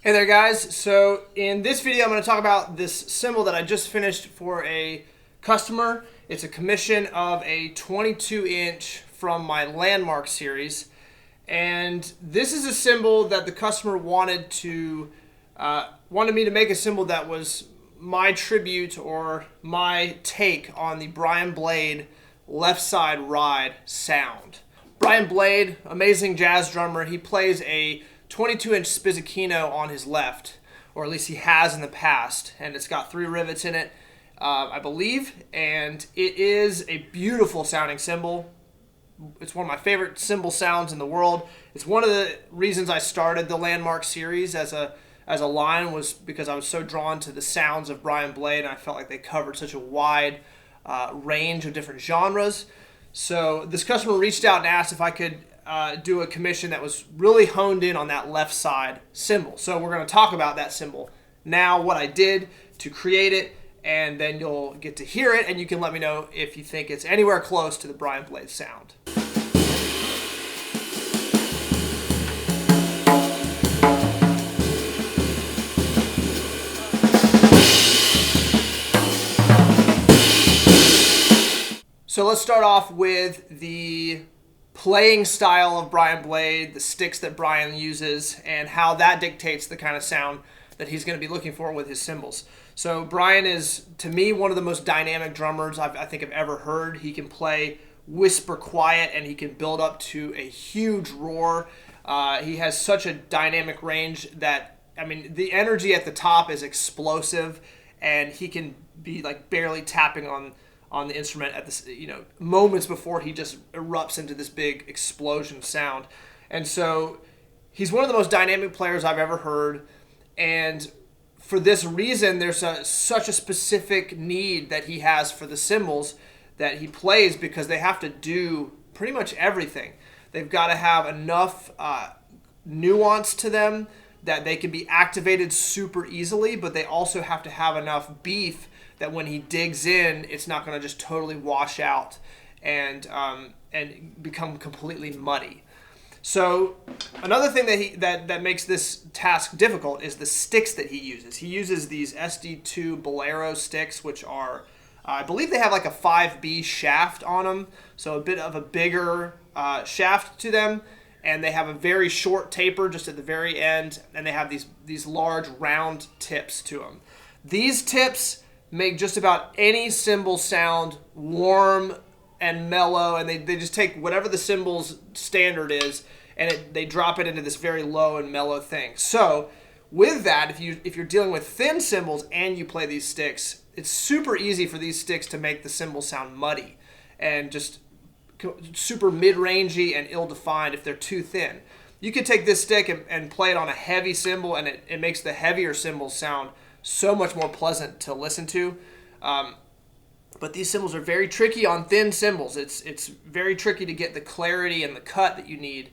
Hey there guys, so in this video I'm going to talk about this cymbal that I just finished for a customer. It's a commission of a 22-inch from my Landmark series, and this is a cymbal that the customer wanted me to make a cymbal that was my tribute or my take on the Brian Blade left side ride sound. Brian Blade, amazing jazz drummer, he plays a 22-inch Spizzichino on his left, or at least he has in the past, and it's got 3 rivets in it, I believe, and it is a beautiful sounding cymbal. It's one of my favorite cymbal sounds in the world. It's one of the reasons I started the Landmark series as a line, was because I was so drawn to the sounds of Brian Blade, and I felt like they covered such a wide range of different genres. So this customer reached out and asked if I could do a commission that was really honed in on that left side cymbal. So we're going to talk about that cymbal now, what I did to create it, and then you'll get to hear it, and you can let me know if you think it's anywhere close to the Brian Blade sound. So let's start off with the playing style of Brian Blade, the sticks that Brian uses, and how that dictates the kind of sound that he's going to be looking for with his cymbals. So Brian is, to me, one of the most dynamic drummers I think I've ever heard. He can play whisper quiet, and he can build up to a huge roar. He has such a dynamic range that, I mean, the energy at the top is explosive, and he can be like barely tapping on the instrument at this, moments before he just erupts into this big explosion of sound. And so he's one of the most dynamic players I've ever heard. And for this reason, there's such a specific need that he has for the cymbals that he plays, because they have to do pretty much everything. They've got to have enough nuance to them that they can be activated super easily, but they also have to have enough beef that when he digs in, it's not going to just totally wash out and become completely muddy. So another thing that makes this task difficult is the sticks that he uses. He uses these SD2 Bolero sticks, which are, I believe they have like a 5B shaft on them, so a bit of a bigger shaft to them, and they have a very short taper just at the very end, and they have these large round tips to them. These tips make just about any cymbal sound warm and mellow, and they just take whatever the cymbal's standard is, and they drop it into this very low and mellow thing. So with that, if you're dealing with thin cymbals and you play these sticks, it's super easy for these sticks to make the cymbal sound muddy and just super mid-rangey and ill-defined if they're too thin. You could take this stick and play it on a heavy cymbal, and it makes the heavier cymbals sound so much more pleasant to listen to. But these cymbals are very tricky on thin cymbals. It's very tricky to get the clarity and the cut that you need.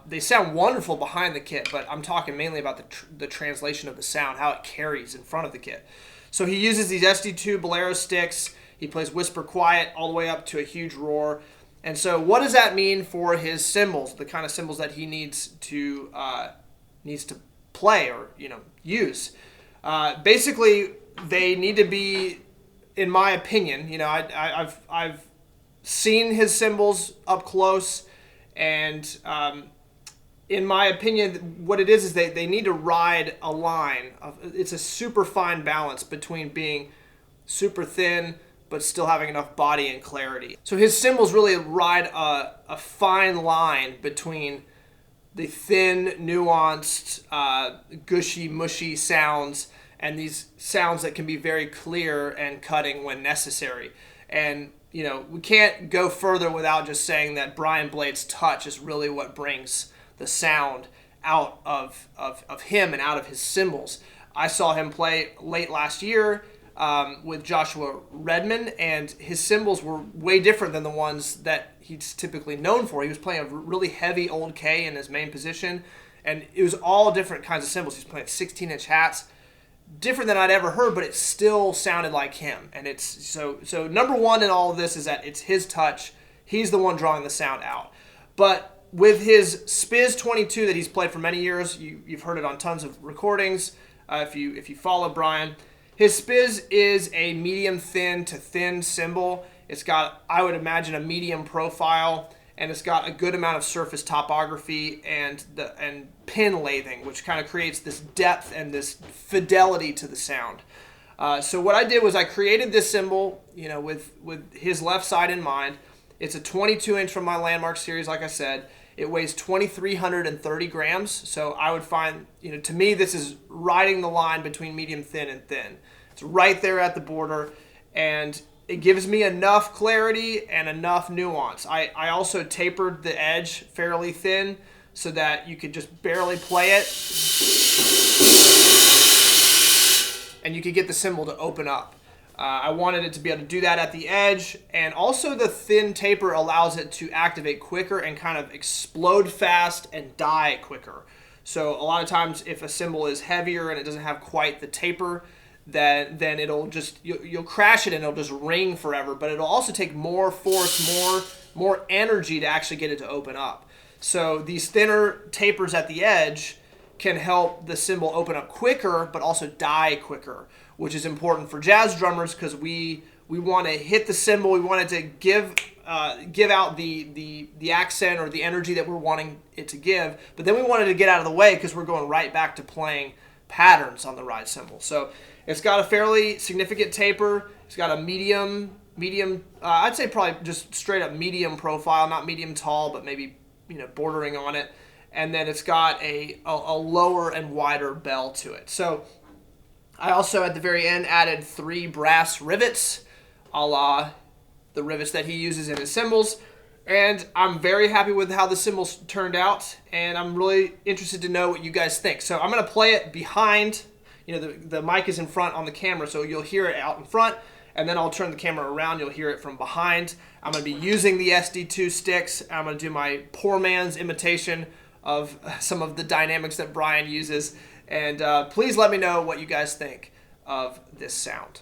They sound wonderful behind the kit, but I'm talking mainly about the translation of the sound, how it carries in front of the kit. So he uses these SD2 Bolero sticks. He plays whisper quiet all the way up to a huge roar. And so what does that mean for his cymbals, the kind of cymbals that he needs to play or use? Basically, they need to be, in my opinion, I've seen his cymbals up close, and in my opinion, what it is they need to ride a line. It's a super fine balance between being super thin but still having enough body and clarity. So his cymbals really ride a fine line between the thin, nuanced, gushy, mushy sounds, and these sounds that can be very clear and cutting when necessary. And, we can't go further without just saying that Brian Blade's touch is really what brings the sound out of him and out of his cymbals. I saw him play late last year with Joshua Redman, and his cymbals were way different than the ones that he's typically known for. He was playing a really heavy old K in his main position, and it was all different kinds of cymbals. He's playing 16-inch hats, different than I'd ever heard, but it still sounded like him. And it's so number one in all of this is that it's his touch. He's the one drawing the sound out. But with his Spiz 22 that he's played for many years, you've heard it on tons of recordings. If you follow Brian, his Spiz is a medium thin to thin cymbal. It's got, I would imagine, a medium profile, and it's got a good amount of surface topography and pin lathing, which kind of creates this depth and this fidelity to the sound. So what I did was I created this cymbal, with his left side in mind. It's a 22-inch from my Landmark series, like I said. It weighs 2,330 grams. So I would find, to me, this is riding the line between medium thin and thin. It's right there at the border, and it gives me enough clarity and enough nuance. I also tapered the edge fairly thin so that you could just barely play it, and you could get the cymbal to open up. I wanted it to be able to do that at the edge, and also the thin taper allows it to activate quicker and kind of explode fast and die quicker. So a lot of times if a cymbal is heavier and it doesn't have quite the taper, then it'll just, you'll crash it and it'll just ring forever, but it'll also take more force, more energy to actually get it to open up. So these thinner tapers at the edge can help the cymbal open up quicker, but also die quicker, which is important for jazz drummers because we want to hit the cymbal. We want it to give out the accent or the energy that we're wanting it to give, but then we want it to get out of the way because we're going right back to playing patterns on the ride cymbal. So it's got a fairly significant taper. It's got a medium, I'd say probably just straight up medium profile, not medium tall, but maybe bordering on it. And then it's got a lower and wider bell to it. So I also at the very end added 3 brass rivets, a la the rivets that he uses in his cymbals. And I'm very happy with how the cymbals turned out, and I'm really interested to know what you guys think. So I'm going to play it behind, the mic is in front on the camera, so you'll hear it out in front, and then I'll turn the camera around, you'll hear it from behind. I'm going to be using the SD2 sticks. I'm going to do my poor man's imitation of some of the dynamics that Brian uses, and please let me know what you guys think of this sound.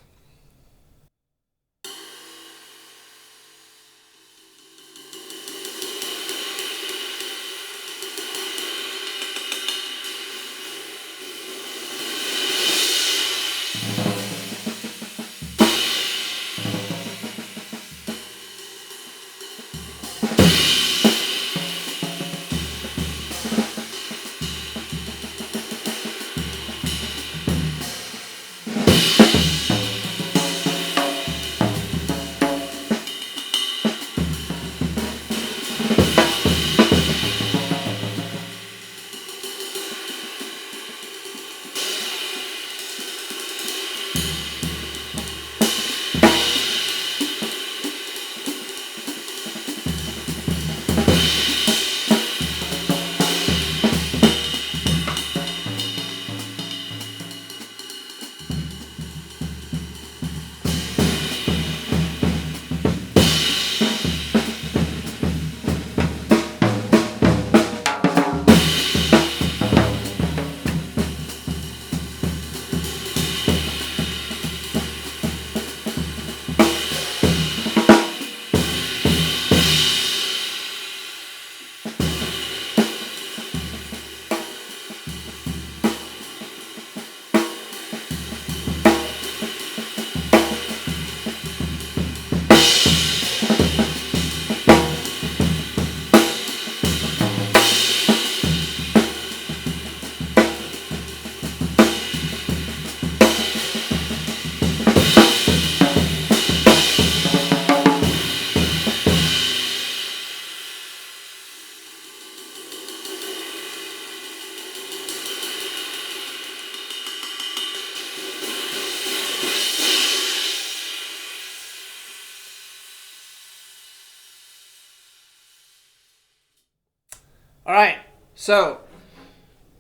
All right, so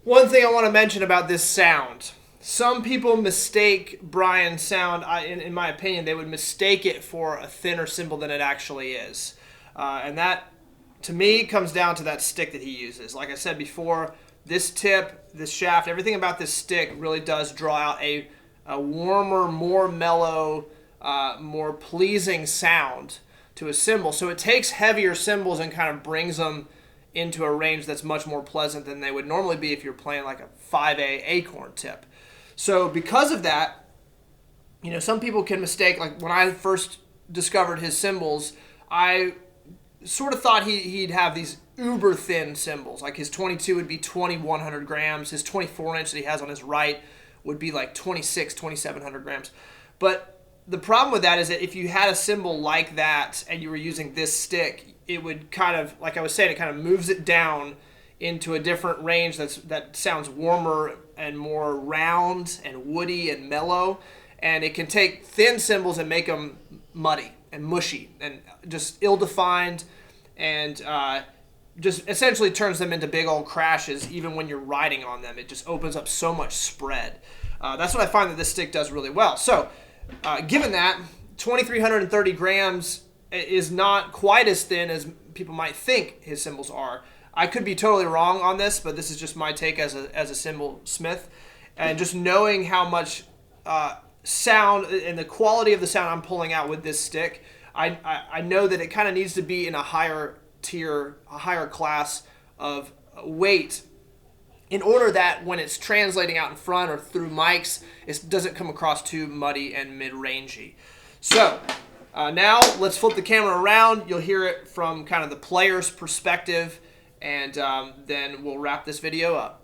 one thing I want to mention about this sound. Some people mistake Brian's sound, in my opinion, they would mistake it for a thinner cymbal than it actually is. And that, to me, comes down to that stick that he uses. Like I said before, this tip, this shaft, everything about this stick really does draw out a warmer, more mellow, more pleasing sound to a cymbal. So it takes heavier cymbals and kind of brings them into a range that's much more pleasant than they would normally be if you're playing like a 5A acorn tip. So because of that, some people can mistake, like when I first discovered his cymbals, I sort of thought he'd have these uber thin cymbals. Like his 22 would be 2,100 grams. His 24-inch that he has on his right would be like 2,700 grams. But the problem with that is that if you had a cymbal like that and you were using this stick, it would kind of, like I was saying, it kind of moves it down into a different range that sounds warmer and more round and woody and mellow. And it can take thin cymbals and make them muddy and mushy and just ill-defined, and just essentially turns them into big old crashes even when you're riding on them. It just opens up so much spread. That's what I find that this stick does really well. So given that, 2,330 grams is not quite as thin as people might think his cymbals are. I could be totally wrong on this, but this is just my take as a cymbal smith. And just knowing how much sound and the quality of the sound I'm pulling out with this stick, I know that it kind of needs to be in a higher tier, a higher class of weight, in order that when it's translating out in front or through mics, it doesn't come across too muddy and mid-rangey. So now let's flip the camera around. You'll hear it from kind of the player's perspective, and then we'll wrap this video up.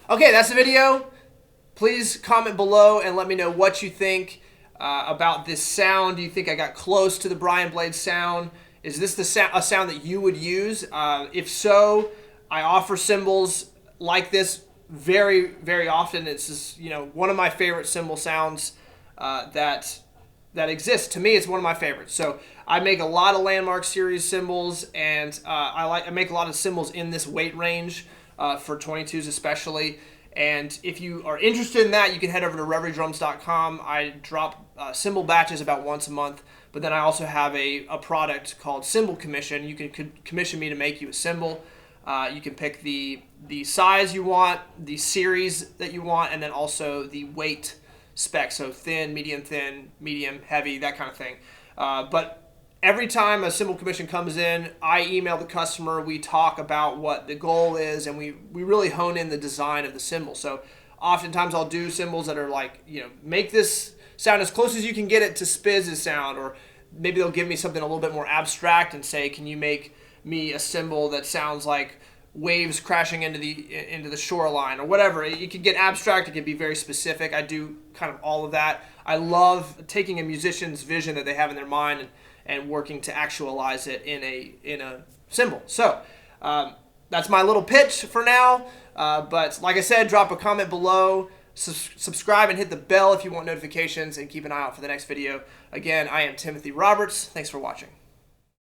Okay, that's the video. Please comment below and let me know what you think about this sound. Do you think I got close to the Brian Blade sound? Is this a sound that you would use? If so, I offer cymbals like this very, very often. It's just, one of my favorite cymbal sounds that exists. To me, it's one of my favorites. So I make a lot of Landmark series cymbals, and I make a lot of cymbals in this weight range for 22s especially. And if you are interested in that, you can head over to reveriedrums.com. I drop cymbal batches about once a month, but then I also have a product called Cymbal Commission. You can commission me to make you a cymbal. You can pick the size you want, the series that you want, and then also the weight spec, so thin, medium, heavy, that kind of thing. But every time a cymbal commission comes in, I email the customer, we talk about what the goal is, and we really hone in the design of the cymbal. So oftentimes I'll do cymbals that are like, make this sound as close as you can get it to Spiz's sound, or maybe they'll give me something a little bit more abstract and say, can you make me a cymbal that sounds like waves crashing into the shoreline, or whatever. It can get abstract, it can be very specific. I do kind of all of that. I love taking a musician's vision that they have in their mind and working to actualize it in a cymbal. So that's my little pitch for now. But like I said, drop a comment below, subscribe and hit the bell if you want notifications, and keep an eye out for the next video. Again, I am Timothy Roberts. Thanks for watching.